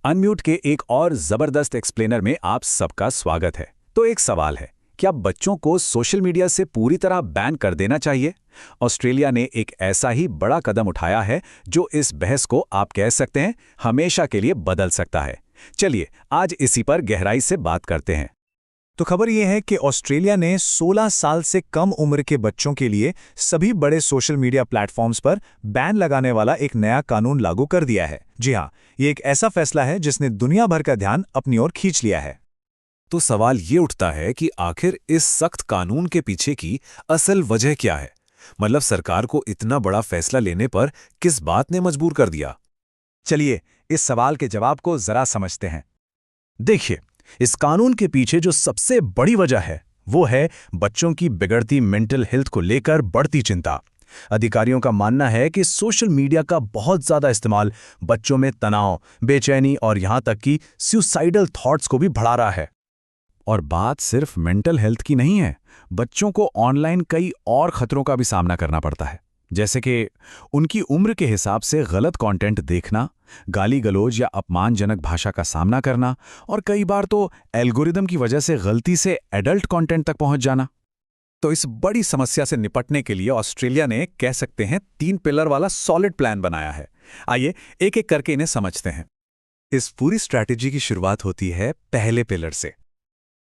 Unmute के एक और जबरदस्त एक्सप्लेनर में आप सबका स्वागत है। तो एक सवाल है, क्या बच्चों को सोशल मीडिया से पूरी तरह बैन कर देना चाहिए? ऑस्ट्रेलिया ने एक ऐसा ही बड़ा कदम उठाया है जो इस बहस को आप कह सकते हैं हमेशा के लिए बदल सकता है। चलिए आज इसी पर गहराई से बात करते हैं। तो खबर यह है कि ऑस्ट्रेलिया ने 16 साल से कम उम्र के बच्चों के लिए सभी बड़े सोशल मीडिया प्लेटफॉर्म्स पर बैन लगाने वाला एक नया कानून लागू कर दिया है। जी हाँ, ये एक ऐसा फैसला है जिसने दुनिया भर का ध्यान अपनी ओर खींच लिया है। तो सवाल ये उठता है कि आखिर इस सख्त कानून के पीछे की असल वजह क्या है? मतलब सरकार को इतना बड़ा फैसला लेने पर किस बात ने मजबूर कर दिया? चलिए इस सवाल के जवाब को जरा समझते हैं। देखिए, इस कानून के पीछे जो सबसे बड़ी वजह है वो है बच्चों की बिगड़ती मेंटल हेल्थ को लेकर बढ़ती चिंता। अधिकारियों का मानना है कि सोशल मीडिया का बहुत ज्यादा इस्तेमाल बच्चों में तनाव, बेचैनी और यहां तक कि सुसाइडल थॉट्स को भी बढ़ा रहा है। और बात सिर्फ मेंटल हेल्थ की नहीं है, बच्चों को ऑनलाइन कई और खतरों का भी सामना करना पड़ता है, जैसे कि उनकी उम्र के हिसाब से गलत कंटेंट देखना, गाली गलौज या अपमानजनक भाषा का सामना करना और कई बार तो एल्गोरिदम की वजह से गलती से एडल्ट कंटेंट तक पहुंच जाना। तो इस बड़ी समस्या से निपटने के लिए ऑस्ट्रेलिया ने कह सकते हैं 3 पिलर वाला सॉलिड प्लान बनाया है। आइए एक एक करके इन्हें समझते हैं। इस पूरी स्ट्रैटेजी की शुरुआत होती है पहले पिलर से।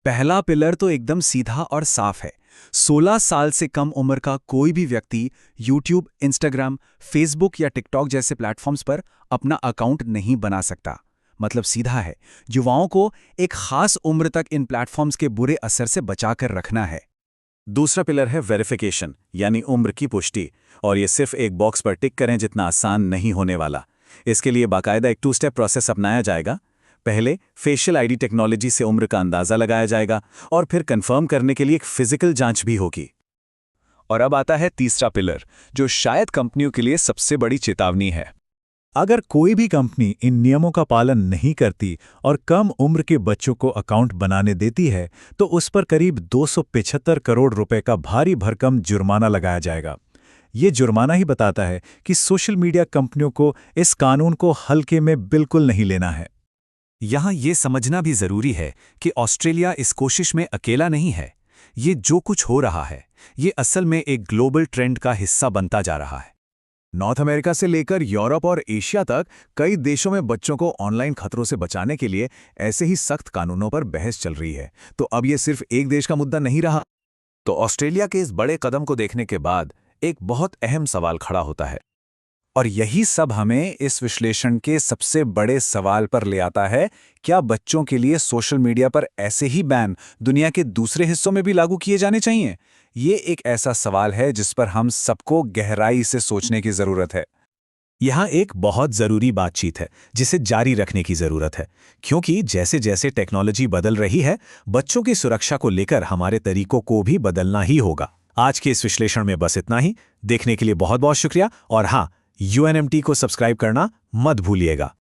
पहला पिलर तो एकदम सीधा और साफ है। 16 साल से कम उम्र का कोई भी व्यक्ति यूट्यूब, इंस्टाग्राम, फेसबुक या टिकटॉक जैसे प्लेटफॉर्म्स पर अपना अकाउंट नहीं बना सकता। मतलब सीधा है, युवाओं को एक खास उम्र तक इन प्लेटफॉर्म्स के बुरे असर से बचाकर रखना है। दूसरा पिलर है वेरिफिकेशन, यानी उम्र की पुष्टि, और ये सिर्फ एक बॉक्स पर टिक करें जितना आसान नहीं होने वाला। इसके लिए बाकायदा एक 2 स्टेप प्रोसेस अपनाया जाएगा। पहले फेशियल आईडी टेक्नोलॉजी से उम्र का अंदाजा लगाया जाएगा और फिर कंफर्म करने के लिए एक फिजिकल जांच भी होगी। और अब आता है तीसरा पिलर, जो शायद कंपनियों के लिए सबसे बड़ी चेतावनी है। अगर कोई भी कंपनी इन नियमों का पालन नहीं करती और कम उम्र के बच्चों को अकाउंट बनाने देती है तो उस पर करीब 275 करोड़ रुपए का भारी भरकम जुर्माना लगाया जाएगा। ये जुर्माना ही बताता है कि सोशल मीडिया कंपनियों को इस कानून को हल्के में बिल्कुल नहीं लेना है। यहाँ ये समझना भी जरूरी है कि ऑस्ट्रेलिया इस कोशिश में अकेला नहीं है। ये जो कुछ हो रहा है, ये असल में एक ग्लोबल ट्रेंड का हिस्सा बनता जा रहा है। नॉर्थ अमेरिका से लेकर यूरोप और एशिया तक कई देशों में बच्चों को ऑनलाइन खतरों से बचाने के लिए ऐसे ही सख्त कानूनों पर बहस चल रही है। तो अब ये सिर्फ एक देश का मुद्दा नहीं रहा। तो ऑस्ट्रेलिया के इस बड़े कदम को देखने के बाद एक बहुत अहम सवाल खड़ा होता है। और यही सब हमें इस विश्लेषण के सबसे बड़े सवाल पर ले आता है, क्या बच्चों के लिए सोशल मीडिया पर ऐसे ही बैन दुनिया के दूसरे हिस्सों में भी लागू किए जाने चाहिए? ये एक ऐसा सवाल है जिस पर हम सबको गहराई से सोचने की जरूरत है। यहाँ एक बहुत जरूरी बातचीत है जिसे जारी रखने की जरूरत है, क्योंकि जैसे जैसे टेक्नोलॉजी बदल रही है, बच्चों की सुरक्षा को लेकर हमारे तरीकों को भी बदलना ही होगा। आज के इस विश्लेषण में बस इतना ही। देखने के लिए बहुत बहुत शुक्रिया, और हाँ, UNMT को सब्सक्राइब करना मत भूलिएगा।